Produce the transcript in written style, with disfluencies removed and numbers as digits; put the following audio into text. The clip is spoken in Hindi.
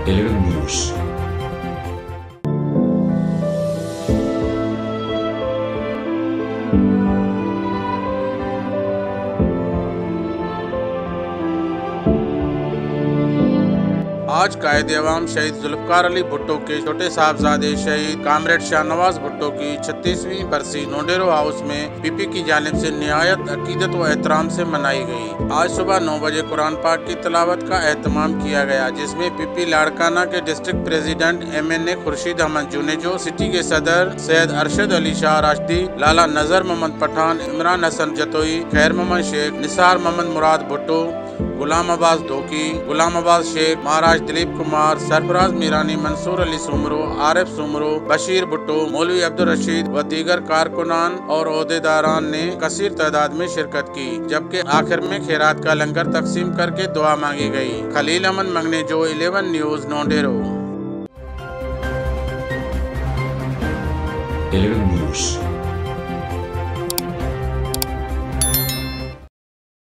11 News। आज कायद-ए-आवाम शहीद जुल्फकार अली भुट्टो के छोटे साहबजादे शहीद कामरेड शाहनवाज भुट्टो की 36वीं बरसी नोडेरो हाउस में पीपी की जानिब से निहायत अकीदत व एहतराम से मनाई गई। आज सुबह 9 बजे कुरान पाक की तिलावत का एहतमाम किया गया, जिसमें पीपी लाड़काना के district president MNA Khurshid Ahmed Junejo, city के सदर सैयद अरशद अली शाह राशदी, लाला नजर मोहम्मद पठान, इमरान हसन जतोई, खैर मोहम्मद शेख, निसार मोहम्मद मुराद भुट्टो, गुलाम अब्बास धोकी, गुलाम अब्बास शेख, महाराज दिलीप कुमार, सरफराज मीरानी, मंसूर अली सुमरो, आरिफ सुमरो, बशीर भुट्टो, मौलवी अब्दुल रशीद व दीगर कारकुनान और ओहदेदारान ने कसीर तादाद में शिरकत की, जबकि आखिर में खैरात का लंगर तकसीम करके दुआ मांगी गई। खलील अहमद मंगनेजो, 11 न्यूज, नोडेरो। 11 News।